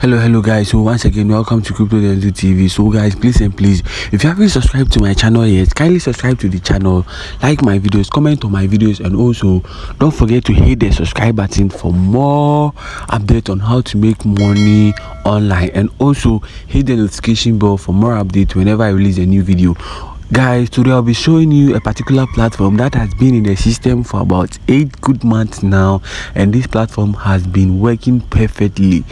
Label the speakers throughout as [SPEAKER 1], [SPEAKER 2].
[SPEAKER 1] Hello guys, so once again welcome to Crypto Denzel TV. So guys, please if you haven't subscribed to my channel yet, kindly subscribe to the channel, like my videos, comment on my videos, and also don't forget to hit the subscribe button for more updates on how to make money online, and also hit the notification bell for more updates whenever I release a new video. Guys, today I'll be showing you a particular platform that has been in the system for about 8 good months now, and this platform has been working perfectly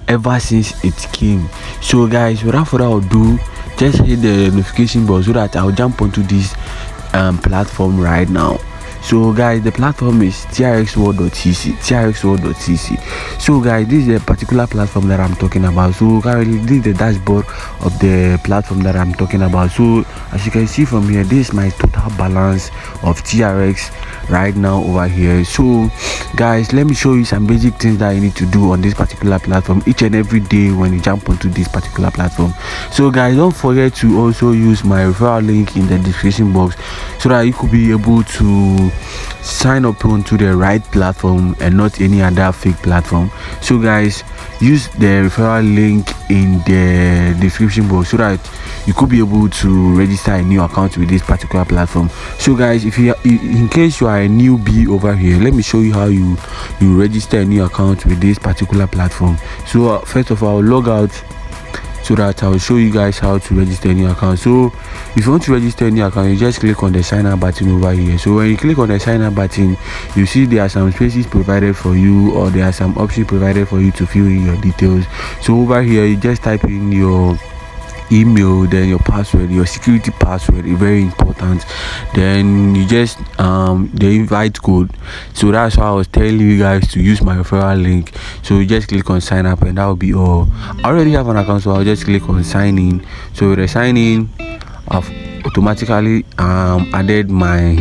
[SPEAKER 1] ever since it came. So guys, without further ado, just hit the notification bell so that I'll jump onto this platform right now. So guys, the platform is trxworld.cc. So guys, this is a particular platform that I'm talking about. So currently this is the dashboard of the platform that I'm talking about. So as you can see from here, this is my total balance of TRX right now over here. So guys, let me show you some basic things that you need to do on this particular platform each and every day when you jump onto this particular platform. So guys, don't forget to also use my referral link in the description box so that you could be able to sign up onto the right platform and not any other fake platform. So guys, use the referral link in the description box so that you could be able to register a new account with this particular platform. So guys, if you in case you are a newbie over here, let me show you how you register a new account with this particular platform. So first of all, log out so that I'll show you guys how to register a new account. So if you want to register a new account, you just click on the sign up button over here. So when you click on the sign up button, you see there are some spaces provided for you, or there are some options provided for you to fill in your details. So over here, you just type in your email, then your password, your security password is very important. Then you just the invite code. So that's why I was telling you guys to use my referral link. So you just click on sign up and that will be all. I already have an account, so I'll just click on sign in. So with the sign in, I've automatically added my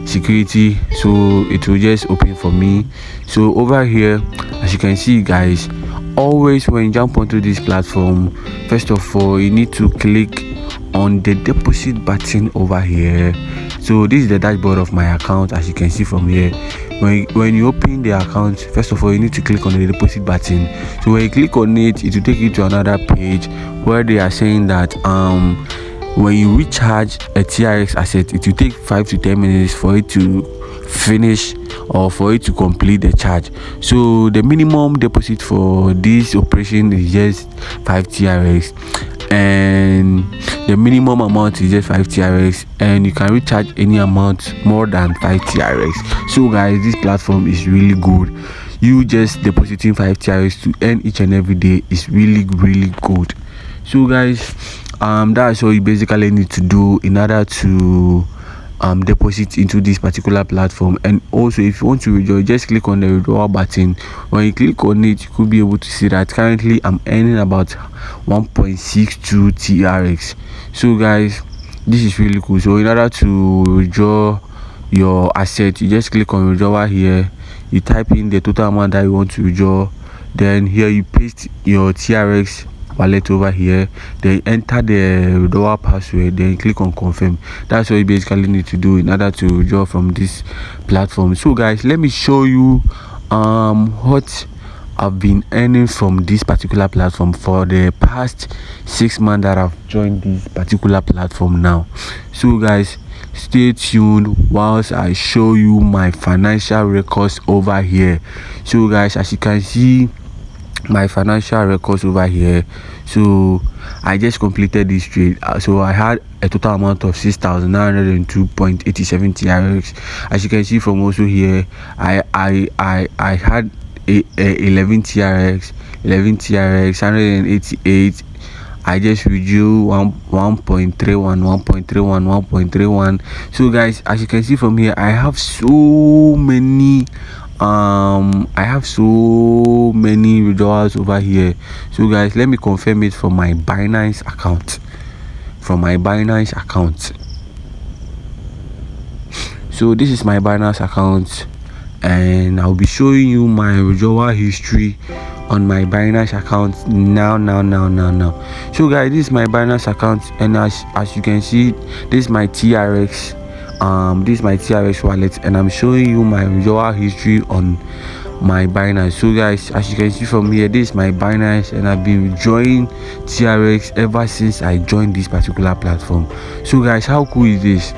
[SPEAKER 1] security, so it will just open for me. So over here, as you can see guys, always when you jump onto this platform, first of all you need to click on the deposit button over here. So this is the dashboard of my account. As you can see from here, when you open the account, first of all you need to click on the deposit button. So when you click on it, it will take you to another page where they are saying that when you recharge a TRX asset, it will take 5 to 10 minutes for it to finish or for it to complete the charge. So the minimum deposit for this operation is just 5 TRX, and the minimum amount is just 5 TRX, and you can recharge any amount more than 5 TRX. So guys, this platform is really good. You just depositing 5 TRX to earn each and every day is really good. So guys, that's all you basically need to do in order to deposit into this particular platform. And also if you want to withdraw, just click on the withdrawal button. When you click on it, you could be able to see that currently I'm earning about 1.62 TRX. So guys, this is really cool. So in order to withdraw your asset, you just click on withdrawal here, you type in the total amount that you want to withdraw, then here you paste your TRX wallet over here, then enter the withdrawal password, then click on confirm. That's what you basically need to do in order to withdraw from this platform. So guys, let me show you what I've been earning from this particular platform for the past 6 months that I've joined this particular platform now. So guys, stay tuned whilst I show you my financial records over here. So guys, as you can see my financial records over here, so I just completed this trade. So I had a total amount of 6,902.87 TRX. As you can see from also here, I had 11 TRX, 188. I just withdrew 1.31. So guys, as you can see from here, I have so many withdrawals over here. So guys, let me confirm it from my Binance account. So this is my Binance account, and I'll be showing you my withdrawal history on my Binance account now. So guys, this is my Binance account, and as you can see, this is my TRX. This is my TRX wallet, and I'm showing you my withdrawal history on my Binance. So guys, as you can see from here, this is my Binance, and I've been withdrawing TRX ever since I joined this particular platform. So guys, how cool is this?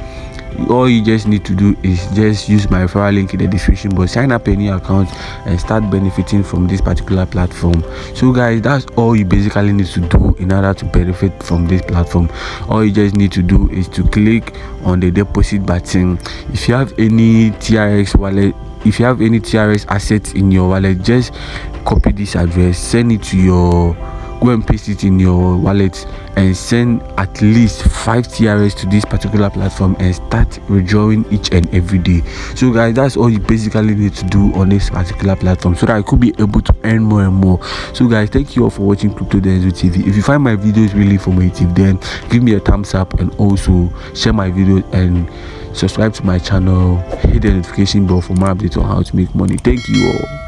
[SPEAKER 1] All you just need to do is just use my referral link in the description box, sign up a new account and start benefiting from this particular platform. So guys, that's all you basically need to do in order to benefit from this platform. All you just need to do is to click on the deposit button. If you have any TRX wallet, if you have any TRX assets in your wallet, just copy this address, send it to your, go and paste it in your wallet and send at least 5 TRS to this particular platform and start withdrawing each and every day. So guys, that's all you basically need to do on this particular platform so that I could be able to earn more and more. So guys, thank you all for watching Crypto Denzo TV. If you find my videos really informative, then give me a thumbs up and also share my videos and subscribe to my channel, hit the notification bell for more updates on how to make money. Thank you all.